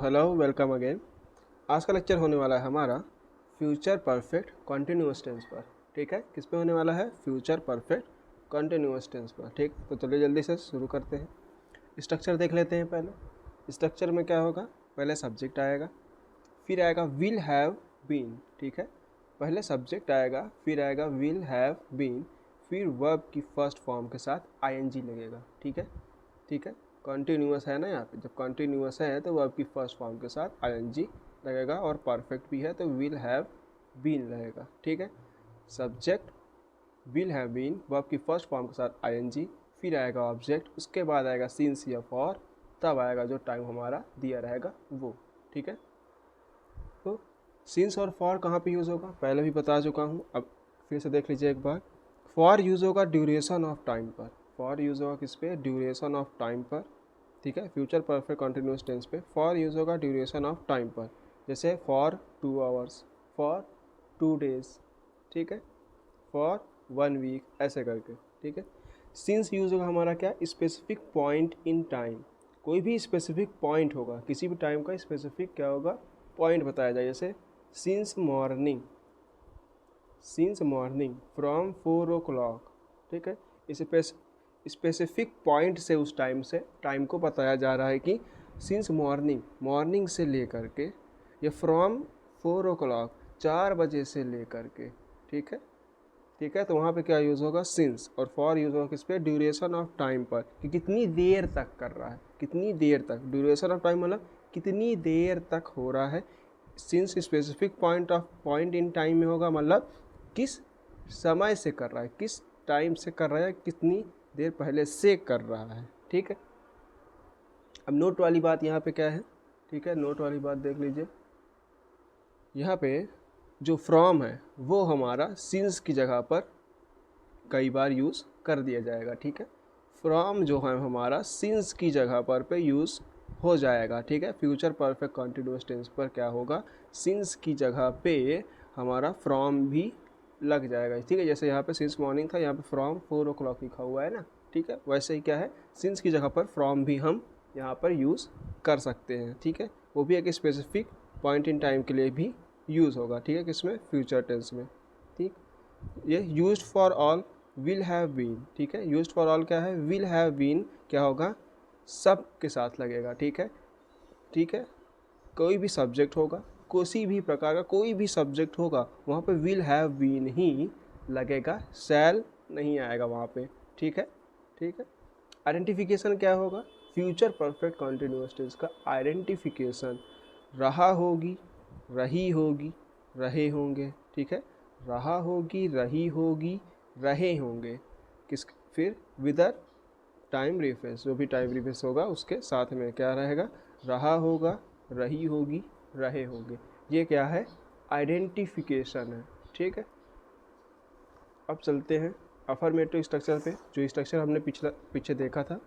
Hello welcome again. आज का lecture होने वाला है हमारा फ्यूचर परफेक्ट कॉन्टिन्यूअस टेंस पर। ठीक है, किस पे होने वाला है? फ्यूचर परफेक्ट कॉन्टिन्यूअस टेंस पर। ठीक, तो चलिए जल्दी से शुरू करते हैं। स्ट्रक्चर देख लेते हैं। पहले स्ट्रक्चर में क्या होगा? पहले सब्जेक्ट आएगा, फिर आएगा विल हैव बीन। ठीक है, पहले सब्जेक्ट आएगा, फिर आएगा विल हैव बीन, फिर वर्ब की फर्स्ट फॉर्म के साथ आईएनजी लगेगा। ठीक है, ठीक है, कॉन्टीन्यूअस है ना यहाँ पे। जब कॉन्टीन्यूअस है तो वर्ब की फर्स्ट फॉर्म के साथ आईएनजी लगेगा, और परफेक्ट भी है तो विल हैव बीन रहेगा। ठीक है, subject will have been, verb की फर्स्ट फॉर्म के साथ आईएनजी, फिर आएगा ऑब्जेक्ट, उसके बाद आएगा सिंस या फॉर, तब आएगा जो टाइम हमारा दिया रहेगा वो। ठीक है, तो सिंस और फॉर कहाँ पे यूज़ होगा पहले भी बता चुका हूँ, अब फिर से देख लीजिए एक बार। फॉर यूज़ होगा ड्यूरेशन ऑफ टाइम पर। फॉर यूज़ होगा किस पे? ड्यूरेशन ऑफ टाइम पर। ठीक है, फ्यूचर परफेक्ट कॉन्टिन्यूअस टेंस पे फॉर यूज़ होगा ड्यूरेशन ऑफ टाइम पर, जैसे फॉर 2 आवर्स, फॉर 2 डेज, ठीक है, फॉर 1 वीक, ऐसे करके। ठीक है, सिंस यूज़ होगा हमारा क्या? Specific point in time. कोई भी स्पेसिफिक पॉइंट होगा, किसी भी टाइम का स्पेसिफिक क्या होगा? पॉइंट बताया जाए, जैसे since morning, since morning from 4 o'clock। ठीक है, इस स्पेसिफिक पॉइंट से उस टाइम से टाइम को बताया जा रहा है कि सिंस मॉर्निंग, मॉर्निंग से लेकर के, या फ्रॉम 4 o'clock, 4 बजे से लेकर के। ठीक है, ठीक है, तो वहाँ पे क्या यूज़ होगा? सिंस। और फॉर यूज़ होगा किस पे? ड्यूरेशन ऑफ टाइम पर, कि कितनी देर तक कर रहा है, कितनी देर तक। ड्यूरेशन ऑफ टाइम मतलब कितनी देर तक हो रहा है। Since specific point in time में होगा, मतलब किस समय से कर रहा है, किस टाइम से कर रहा है, कितनी देर पहले से कर रहा है। ठीक है, अब नोट वाली बात यहाँ पे क्या है? ठीक है, नोट वाली बात देख लीजिए। यहाँ पे जो फ्रॉम है वो हमारा सिंस की जगह पर कई बार यूज़ कर दिया जाएगा। ठीक है, फ्रॉम जो है हमारा सिंस की जगह पर पे यूज़ हो जाएगा। ठीक है, फ्यूचर परफेक्ट कॉन्टिन्यूअस टेंस पर क्या होगा? सिंस की जगह पे हमारा फ्रॉम भी लग जाएगा। ठीक है, जैसे यहाँ पे सिंस मॉर्निंग था, यहाँ पे फ्रॉम 4 o'clock लिखा हुआ है ना। ठीक है, वैसे ही क्या है, सिंस की जगह पर फ्रॉम भी हम यहाँ पर यूज़ कर सकते हैं। ठीक है, वो भी एक स्पेसिफिक पॉइंट इन टाइम के लिए भी यूज़ होगा। ठीक है, किसमें? फ्यूचर टेंस में। ठीक, ये used for all will have been. ठीक है, यूज्ड फॉर ऑल क्या है? विल हैव बीन क्या होगा? सब के साथ लगेगा। ठीक है, ठीक है, कोई भी सब्जेक्ट होगा, किसी भी प्रकार का कोई भी सब्जेक्ट होगा, वहाँ पे विल हैव बीन ही लगेगा, शैल नहीं आएगा वहाँ पे। ठीक है, ठीक है, आइडेंटिफिकेशन क्या होगा? फ्यूचर परफेक्ट कॉन्टिन्यूअस टेंस का आइडेंटिफिकेशन रहा होगी, रही होगी, रहे होंगे। ठीक है, रहा होगी, रही होगी, रहे होंगे, किस फिर विदर टाइम रेफरेंस, जो भी टाइम रेफरेंस होगा उसके साथ में क्या रहेगा? रहा होगा, रही होगी, रहे होंगे। ये क्या है? आइडेंटिफिकेशन है। ठीक है, अब चलते हैं अफर्मेटिव स्ट्रक्चर पे। जो स्ट्रक्चर हमने पीछे देखा था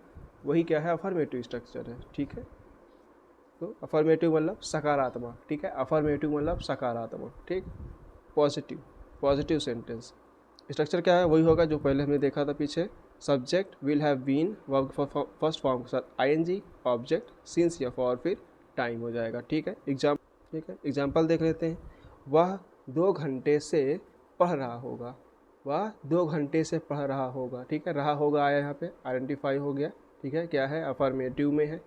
वही क्या है? अफर्मेटिव स्ट्रक्चर है। ठीक है, तो अफर्मेटिव मतलब सकारात्मक। ठीक है, अफर्मेटिव मतलब सकारात्मक। ठीक, पॉजिटिव, पॉजिटिव सेंटेंस। स्ट्रक्चर क्या है? वही होगा जो पहले हमने देखा था पीछे। Subject will have been, verb first form के साथ आईएनजी, ऑब्जेक्ट सिंस या फॉर, फिर टाइम हो जाएगा। ठीक है, ठीक है, एग्जाम्पल देख लेते हैं। वह 2 घंटे से पढ़ रहा होगा, वह 2 घंटे से पढ़ रहा होगा। ठीक है, रहा होगा आया यहाँ पे, आइडेंटिफाई हो गया। ठीक है, क्या है? अफर्मेटिव में है,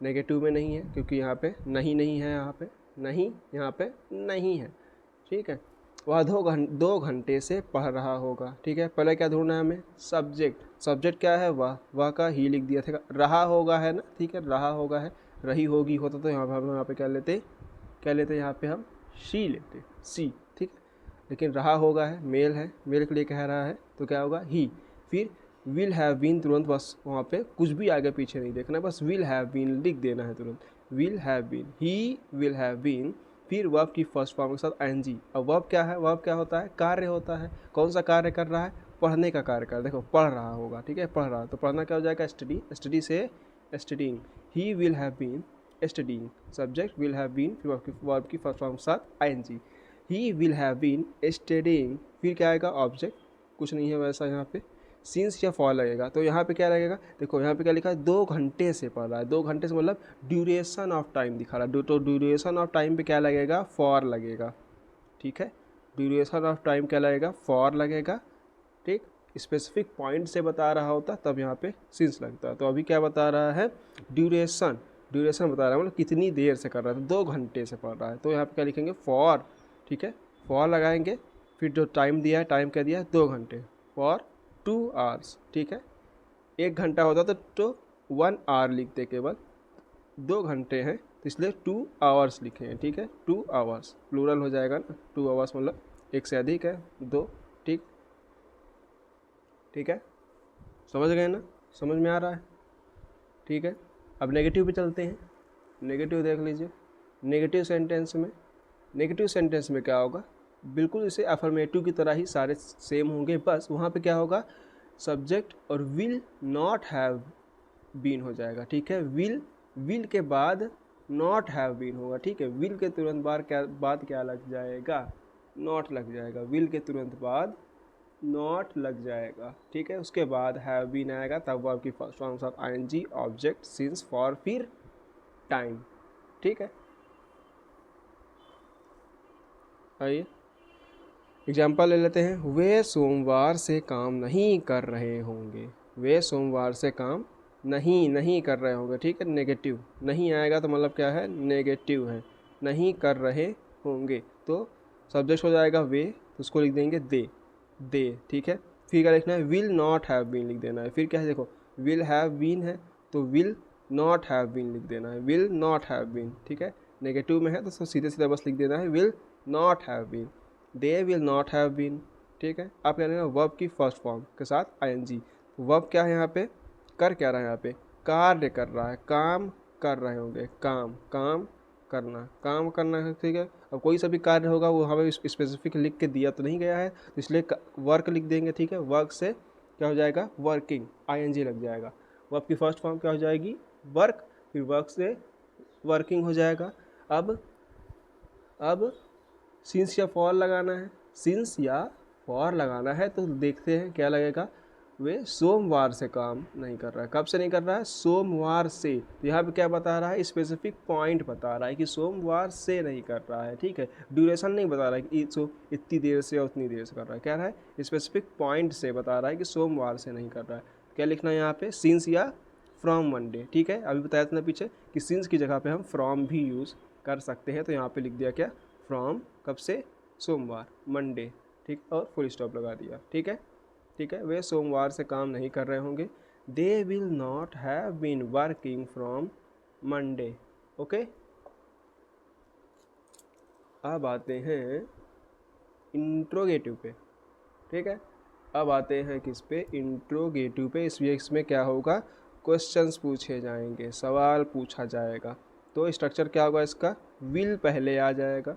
नेगेटिव में नहीं है, क्योंकि यहाँ पे नहीं है, यहाँ पे नहीं, यहाँ पे नहीं है। ठीक है, वह 2 घंटे से पढ़ रहा होगा। ठीक है, पहले क्या ढूंढना है हमें? सब्जेक्ट। सब्जेक्ट क्या है? वह का ही लिख दिया था, रहा होगा है ना। ठीक है, रहा होगा है, रही होगी होता तो यहाँ पे हम यहाँ पे क्या लेते यहाँ पे हम शी लेते, सी। ठीक है, लेकिन रहा होगा है, मेल है, मेल के लिए कह रहा है तो क्या होगा? ही। फिर विल हैव बीन, तुरंत बस वहाँ पे कुछ भी आगे पीछे नहीं देखना, बस विल हैव बीन लिख देना है तुरंत। Will have been, he will have been, फिर वर्ब की फर्स्ट फॉर्म के साथ आईएनजी। अब वर्ब क्या है? वर्ब क्या होता है? कार्य होता है। कौन सा कार्य कर रहा है? पढ़ने का कार्य कर। देखो, पढ़ रहा होगा। ठीक है, पढ़ रहा, तो पढ़ना क्या हो जाएगा? स्टडी, स्टडी से studying. He will have been studying, subject will have been, फिर वर्ब की फर्स्ट फॉर्म के साथ ING. He will have been studying, फिर क्या आएगा? ऑब्जेक्ट, कुछ नहीं है वैसा यहाँ पे। सिंस या फॉर लगेगा तो यहाँ पे क्या लगेगा, देखो यहाँ पे क्या लिखा है 2 घंटे से पढ़ रहा है, 2 घंटे से मतलब ड्यूरेशन ऑफ टाइम दिखा रहा है, तो ड्यूरेशन ऑफ टाइम पे क्या लगेगा, फॉर लगेगा। ठीक है, ड्यूरेशन ऑफ टाइम क्या लगेगा, फॉर लगेगा। ठीक, स्पेसिफिक पॉइंट से बता रहा होता तब यहाँ पे सिंस लगता। तो अभी क्या बता रहा है, ड्यूरेशन, ड्यूरेशन बता रहा है मतलब कितनी देर से कर रहा है, 2 घंटे से पढ़ रहा है, तो यहाँ पे क्या लिखेंगे, फॉर। ठीक है, फॉर लगाएंगे, फिर जो टाइम दिया है, टाइम क्या दिया है, 2 घंटे, फॉर 2 आवर्स। ठीक है, 1 घंटा होता तो 1 आवर लिखते, केवल 2 घंटे हैं तो इसलिए 2 आवर्स लिखे हैं। ठीक है, 2 आवर्स प्लूरल हो जाएगा ना, 2 आवर्स मतलब एक से अधिक है, 2। ठीक, ठीक है, समझ गए ना, समझ में आ रहा है। ठीक है, अब नेगेटिव पे चलते हैं। नेगेटिव देख लीजिए, नेगेटिव सेंटेंस में, नेगेटिव सेंटेंस में क्या होगा, बिल्कुल इसे अफर्मेटिव की तरह ही सारे सेम होंगे, बस वहाँ पे क्या होगा, सब्जेक्ट और विल नॉट हैव बीन हो जाएगा। ठीक है, विल के बाद नॉट हैव बीन होगा। ठीक है, विल के तुरंत बाद क्या लग जाएगा, नॉट लग जाएगा, विल के तुरंत बाद नॉट लग जाएगा। ठीक है, उसके बाद हैव बीन आएगा, तब वो आपकी first form of ING, object, since, for, फिर टाइम। ठीक है, आइए एग्जाम्पल ले लेते हैं। वे सोमवार से काम नहीं कर रहे होंगे, वे सोमवार से काम नहीं कर रहे होंगे। ठीक है, नेगेटिव नहीं आएगा तो मतलब क्या है, नेगेटिव है, नहीं कर रहे होंगे, तो सब्जेक्ट हो जाएगा वे, तो उसको लिख देंगे दे। ठीक है, फिर क्या लिखना है, विल नॉट हैव बीन लिख देना है। फिर क्या है, देखो विल हैव बीन है तो विल नॉट हैव बीन लिख देना है, विल नॉट हैव बीन। ठीक है, नेगेटिव में है तो सीधे सीधे बस लिख देना है will not have been, they will not have been. ठीक है, आप क्या लेना, वर्ब की फर्स्ट फॉर्म के साथ आईएनजी। वर्ब क्या है यहाँ पे, कर क्या रहा है, यहाँ पे कार्य कर रहा है, काम कर रहे होंगे, काम करना है। ठीक है, अब कोई सा भी कार्य होगा वो हमें स्पेसिफिक लिख के दिया तो नहीं गया है, तो इसलिए वर्क लिख देंगे। ठीक है, वर्क से क्या हो जाएगा, वर्किंग, आईएनजी लग जाएगा। वर्ब की फर्स्ट फॉर्म क्या हो जाएगी, वर्क, फिर वर्क से वर्किंग हो जाएगा। अब सिंस या फॉर लगाना है, सिंस या फॉर लगाना है तो देखते हैं क्या लगेगा, वे सोमवार से काम नहीं कर रहा है। कब से नहीं कर रहा है, सोमवार से। तो यहाँ पे क्या बता रहा है, स्पेसिफिक पॉइंट बता रहा है कि सोमवार से नहीं कर रहा है। ठीक है, ड्यूरेशन नहीं बता रहा है कि इतनी देर से और उतनी देर से कर रहा है, क्या रहा है, स्पेसिफिक पॉइंट से बता रहा है कि सोमवार से नहीं कर रहा है। क्या लिखना है यहाँ पे, सिंस या फ्रॉम मंडे। ठीक है, अभी बताया था ना पीछे कि सिंस की जगह पे हम फ्रॉम भी यूज़ कर सकते हैं, तो यहाँ पे लिख दिया क्या, फ्रॉम, कब से, सोमवार, मंडे। ठीक, और फुल स्टॉप लगा दिया। ठीक है, ठीक है, वे सोमवार से काम नहीं कर रहे होंगे, they will not have been working from Monday. Okay, अब आते हैं इंट्रोगेटिव पे। ठीक है, अब आते हैं किस पे, इंट्रोगेटिव पे। इसमें क्या होगा, क्वेश्चंस पूछे जाएंगे, सवाल पूछा जाएगा। तो स्ट्रक्चर क्या होगा इसका, विल पहले आ जाएगा,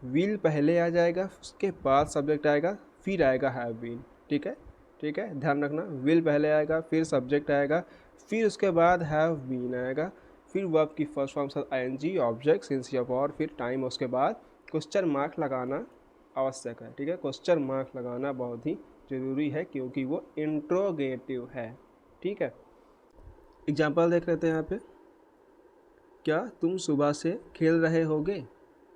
विल पहले आ जाएगा, उसके बाद सब्जेक्ट आएगा, फिर आएगा हैव बीन। ठीक है, ठीक है, ध्यान रखना, विल पहले आएगा, फिर सब्जेक्ट आएगा, फिर उसके बाद हैव बीन आएगा, फिर वर्ब की फर्स्ट फॉर्म साथ आईएनजी, ऑब्जेक्ट, सिंस या फॉर, फिर टाइम, उसके बाद क्वेश्चन मार्क लगाना आवश्यक है। ठीक है, क्वेश्चन मार्क लगाना बहुत ही ज़रूरी है क्योंकि वो इंट्रोगेटिव है। ठीक है, एग्जाम्पल देख लेते हैं यहाँ पे। क्या तुम सुबह से खेल रहे होगे,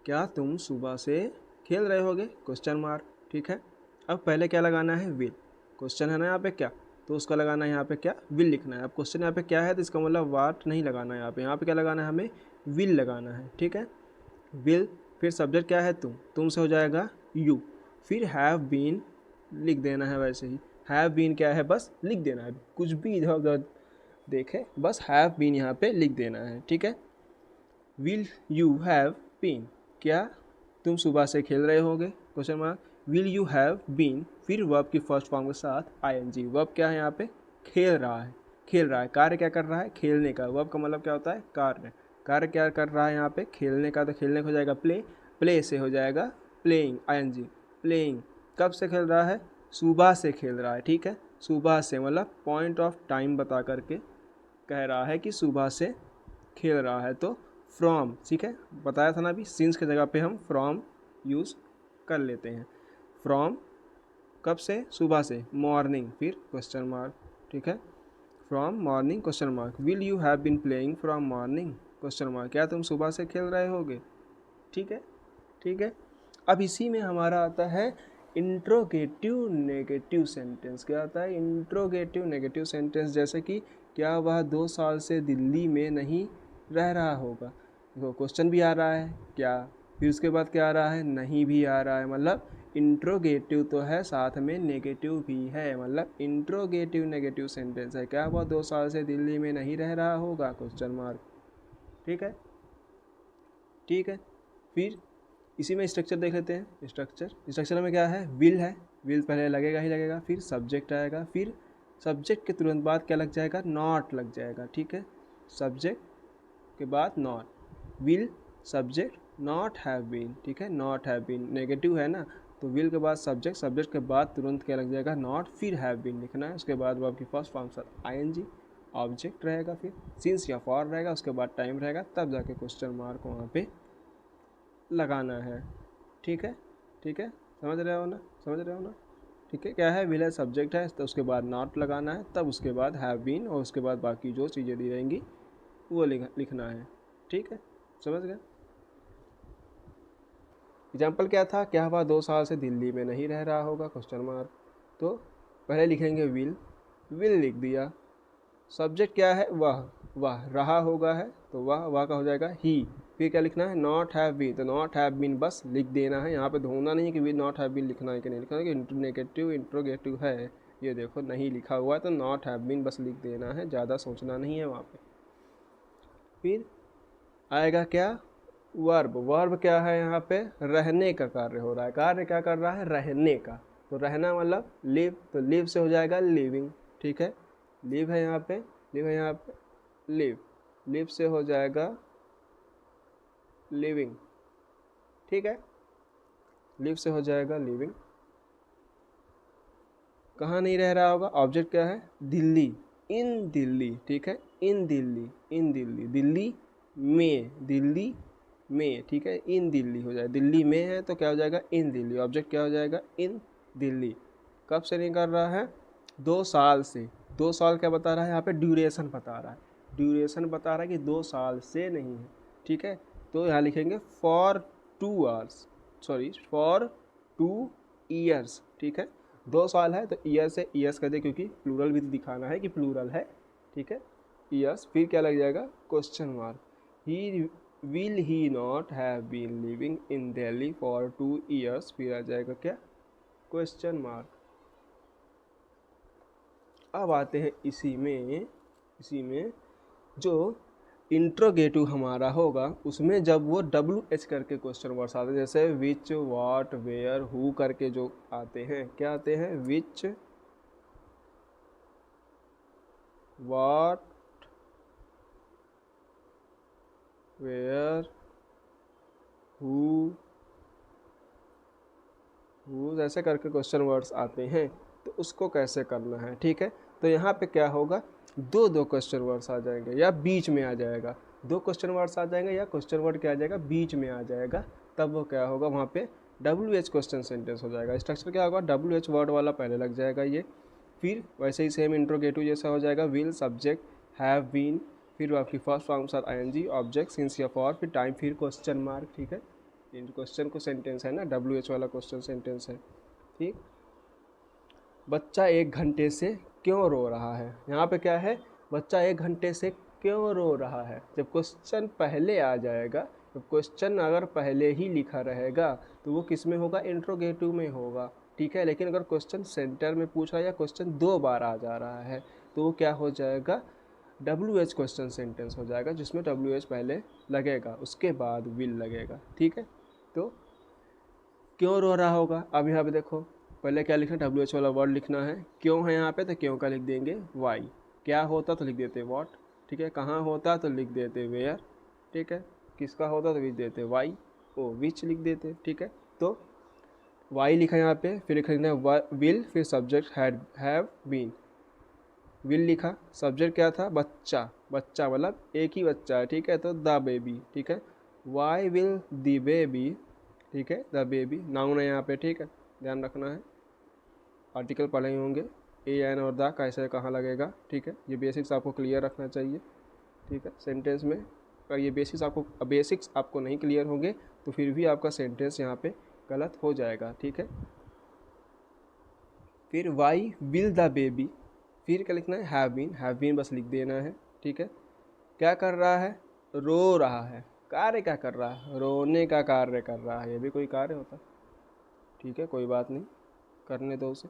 क्या तुम सुबह से खेल रहे होगे, क्वेश्चन मार्क। ठीक है, अब पहले क्या लगाना है, विल, क्वेश्चन है ना यहाँ पे क्या, तो उसका लगाना है यहाँ पे क्या, विल लिखना है। अब क्वेश्चन यहाँ पे क्या है तो इसका मतलब वाट नहीं लगाना है, यहाँ पे क्या लगाना है, हमें विल लगाना है। ठीक है, विल, फिर सब्जेक्ट क्या है, तुम से हो जाएगा यू, फिर हैव बीन लिख देना है, वैसे ही हैव बीन क्या है, बस लिख देना है, कुछ भी इधर उधर देखे, बस हैव बीन यहाँ पे लिख देना है। ठीक है, विल यू हैव बीन, क्या तुम सुबह से खेल रहे होगे, question mark, will you have been, फिर वर्ब की फर्स्ट फॉर्म के साथ आईएनजी। वर्ब क्या है यहाँ पे, खेल रहा है, खेल रहा है, कार्य क्या कर रहा है, खेलने का। वर्ब का मतलब क्या होता है, कार्य, कार्य क्या कर रहा है यहाँ पे, खेलने का, तो खेलने का हो जाएगा प्ले, प्ले से हो जाएगा प्लेइंग, आईएनजी, प्लेइंग। कब से खेल रहा है, सुबह से खेल रहा है। ठीक है, सुबह से मतलब पॉइंट ऑफ टाइम बता करके कह रहा है कि सुबह से खेल रहा है, तो फ्रॉम। ठीक है, बताया था ना अभी, सिंस की जगह पे हम फ्रॉम यूज़ कर लेते हैं, फ्रॉम कब से? सुबह से, मॉर्निंग, फिर क्वेश्चन मार्क, ठीक है, from morning question mark. Will you have been playing from morning question mark, क्या तुम सुबह से खेल रहे होगे? ठीक है, ठीक है। अब इसी में हमारा आता है इंट्रोगेटिव नेगेटिव सेंटेंस। क्या आता है? इंट्रोगेटिव नेगेटिव सेंटेंस, जैसे कि क्या वह 2 साल से दिल्ली में नहीं रह रहा होगा। देखो क्वेश्चन भी आ रहा है क्या, फिर उसके बाद क्या आ रहा है? नहीं भी आ रहा है, मतलब इंट्रोगेटिव तो है, साथ में नेगेटिव भी है, मतलब इंट्रोगेटिव नेगेटिव सेंटेंस है। क्या वह 2 साल से दिल्ली में नहीं रह रहा होगा क्वेश्चन मार्क, ठीक है, ठीक है। फिर इसी में स्ट्रक्चर देख लेते हैं। स्ट्रक्चर में क्या है? विल है, विल पहले लगेगा ही लगेगा, फिर सब्जेक्ट आएगा, फिर सब्जेक्ट के तुरंत बाद क्या लग जाएगा? नॉट लग जाएगा, ठीक है। सब्जेक्ट के बाद not, will subject not have been, ठीक है, नॉट हैव बीन नेगेटिव है ना, तो विल के बाद सब्जेक्ट, सब्जेक्ट के बाद तुरंत क्या लग जाएगा? नॉट, फिर हैव बीन लिखना है, उसके बाद वो आपकी फर्स्ट फॉर्म सर आईएनजी, ऑब्जेक्ट रहेगा, फिर सिंस या फॉर रहेगा, उसके बाद टाइम रहेगा, तब जाके क्वेश्चन मार्क वहाँ पे लगाना है, ठीक है, ठीक है। समझ रहे हो ना, समझ रहे हो ना, ठीक है। क्या है? विल है, सब्जेक्ट है, तो उसके बाद नॉट लगाना है, तब उसके बाद हैव बीन, और उसके बाद बाकी जो चीज़ें दी रहेंगी वो लिखना है, ठीक है, समझ गए। एग्जाम्पल क्या था? क्या वह 2 साल से दिल्ली में नहीं रह रहा होगा क्वेश्चन मार्क, तो पहले लिखेंगे विल लिख दिया। सब्जेक्ट क्या है? वह रहा होगा है, तो वह का हो जाएगा ही। फिर क्या लिखना है? नॉट हैव बीन, तो नॉट हैव बीन बस लिख देना है, यहाँ पे ढूंढना नहीं है कि विल नॉट हैव बीन लिखना है कि नहीं लिखना है, कि नेगेटिव इंट्रोगेटिव है, ये देखो नहीं लिखा हुआ है, तो नॉट हैव बीन बस लिख देना है, ज़्यादा सोचना नहीं है वहाँ पे। फिर आएगा क्या? वर्ब क्या है? यहाँ पे रहने का कार्य हो रहा है। कार्य क्या कर रहा है? रहने का, तो रहना मतलब लिव, तो लिव से हो जाएगा लिविंग, ठीक है। लिव है यहाँ पे, लिव है यहाँ पे, लिव से हो जाएगा लिविंग, ठीक है, लिव से हो जाएगा लिविंग। कहाँ नहीं रह रहा होगा? ऑब्जेक्ट क्या है? दिल्ली, इन दिल्ली, ठीक है, इन दिल्ली, इन दिल्ली, दिल्ली में, ठीक है, इन दिल्ली हो जाएगा, दिल्ली में है तो क्या हो जाएगा? इन दिल्ली। ऑब्जेक्ट क्या हो जाएगा? इन दिल्ली। कब से नहीं कर रहा है? 2 साल से। 2 साल क्या बता रहा है यहाँ पे? ड्यूरेशन बता रहा है, ड्यूरेशन बता रहा है कि 2 साल से नहीं है, ठीक है। तो यहाँ लिखेंगे for 2 hours, sorry for 2 years, ठीक है। 2 साल है तो ईयर से ईयर्स कर दे, क्योंकि प्लूरल भी दिखाना है कि प्लूरल है, ठीक है, ईयर्स। फिर क्या लग जाएगा? Question mark. He will he not have been living in Delhi for 2 years, फिर आ जाएगा क्या? Question mark. अब आते हैं इसी में जो इंट्रोगेटिव हमारा होगा, उसमें जब वो WH करके क्वेश्चन वर्ड्स आते हैं, जैसे विच, व्हाट, वेयर, हु करके जो आते हैं, क्या आते हैं? विच, व्हाट, वेयर, हु ऐसे करके क्वेश्चन वर्ड्स आते हैं, तो उसको कैसे करना है, ठीक है। तो यहाँ पे क्या होगा? दो क्वेश्चन वर्ड्स आ जाएंगे या बीच में आ जाएगा, 2 क्वेश्चन वर्ड्स आ जाएंगे या क्वेश्चन वर्ड क्या आ जाएगा? बीच में आ जाएगा, तब वो क्या होगा? वहाँ पे WH क्वेश्चन सेंटेंस हो जाएगा। स्ट्रक्चर क्या होगा? WH वर्ड वाला पहले लग जाएगा ये, फिर वैसे ही सेम इंट्रोगेटिव जैसा हो जाएगा, विल, सब्जेक्ट, हैव बीन, फिर आपकी फर्स्ट फॉर्म के साथ ING, ऑब्जेक्ट, सिंस या फॉर, फिर टाइम, फिर क्वेश्चन मार्क, ठीक है। इन क्वेश्चन को सेंटेंस है ना, WH वाला क्वेश्चन सेंटेंस है, ठीक। बच्चा 1 घंटे से क्यों रो रहा है? यहाँ पे क्या है? बच्चा 1 घंटे से क्यों रो रहा है। जब क्वेश्चन पहले आ जाएगा, तो क्वेश्चन अगर पहले ही लिखा रहेगा तो वो किस में होगा? इंट्रोगेटिव में होगा, ठीक है। लेकिन अगर क्वेश्चन सेंटर में पूछ रहा है या क्वेश्चन 2 बार आ जा रहा है, तो वो क्या हो जाएगा? WH क्वेश्चन सेंटेंस हो जाएगा, जिसमें WH पहले लगेगा, उसके बाद विल लगेगा, ठीक है। तो क्यों रो रहा होगा? अब यहाँ पे देखो, पहले क्या लिखना? WH वाला वर्ड लिखना है। क्यों है यहाँ पे? तो क्यों का लिख देंगे वाई। क्या होता तो लिख देते व्हाट, ठीक है। कहाँ होता तो लिख देते वेयर, ठीक है। किसका होता तो लिख देते वाई, ओ विच लिख देते, ठीक है। तो वाई लिखा यहाँ पे, फिर लिखना विल, फिर सब्जेक्ट हैव बीन, विल लिखा, सब्जेक्ट क्या था? बच्चा, बच्चा मतलब एक ही बच्चा है, ठीक है, तो द बेबी, ठीक है। वाई विल द बेबी, ठीक है, द बेबी नाउन है यहाँ पे, ठीक है, ध्यान रखना है। आर्टिकल पढ़े ही होंगे, ए एन और द कैसे कहाँ लगेगा, ठीक है। ये बेसिक्स आपको क्लियर रखना चाहिए, ठीक है। सेंटेंस में अगर ये बेसिक्स आपको नहीं क्लियर होंगे तो फिर भी आपका सेंटेंस यहाँ पे गलत हो जाएगा, ठीक है। फिर वाई विल द बेबी, फिर क्या लिखना है, हैव बीन बस लिख देना है, ठीक है। क्या कर रहा है, रो रहा है। कार्य क्या कर रहा है, रोने का कार्य कर रहा है। ये भी कोई कार्य होता है, ठीक है, कोई बात नहीं, करने दो उसे।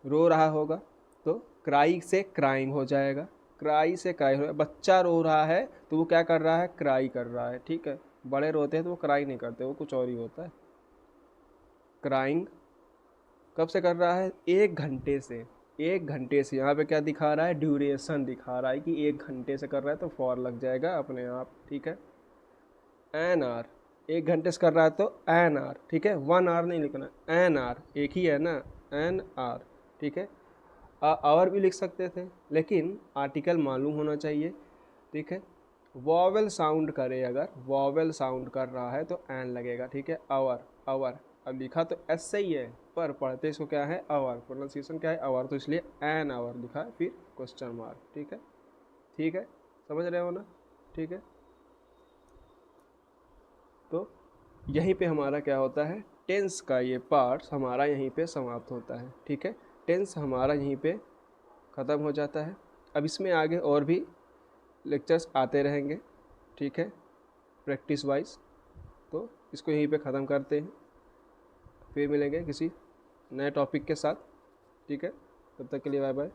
रो रहा होगा तो क्राई से क्राइंग हो जाएगा, क्राई से क्राई हो, बच्चा रो रहा है तो वो क्या कर रहा है, क्राई कर रहा है, ठीक है। बड़े रोते हैं तो वो क्राई नहीं करते, वो कुछ और ही होता है। क्राइंग कब से कर रहा है, 1 घंटे से, 1 घंटे से। यहाँ पे क्या दिखा रहा है, ड्यूरेशन दिखा रहा है कि 1 घंटे से कर रहा है तो फॉर लग जाएगा अपने आप, ठीक है। एन आर, 1 घंटे से कर रहा है तो एन आर, ठीक है, 1 आवर नहीं लिखना, एन आर एक ही है ना, एन आर, ठीक है। आवर भी लिख सकते थे लेकिन आर्टिकल मालूम होना चाहिए, ठीक है। वॉवेल साउंड करे, अगर वॉवेल साउंड कर रहा है तो एन लगेगा, ठीक है। आवर, आवर, अब लिखा तो एस से ही है पर पढ़ते इसको क्या है, आवर, प्रोनाउंसिएशन क्या है, आवर, तो इसलिए एन आवर लिखा है, फिर क्वेश्चन मार्क, ठीक है, ठीक है, समझ रहे हो ना, ठीक है। तो यहीं पे हमारा क्या होता है, टेंस का ये पार्ट हमारा यहीं पे समाप्त होता है, ठीक है। टेंस हमारा यहीं पे ख़त्म हो जाता है। अब इसमें आगे और भी लेक्चर्स आते रहेंगे, ठीक है, प्रैक्टिस वाइज। तो इसको यहीं पे ख़त्म करते हैं, फिर मिलेंगे किसी नए टॉपिक के साथ, ठीक है। तब तक के लिए बाय बाय।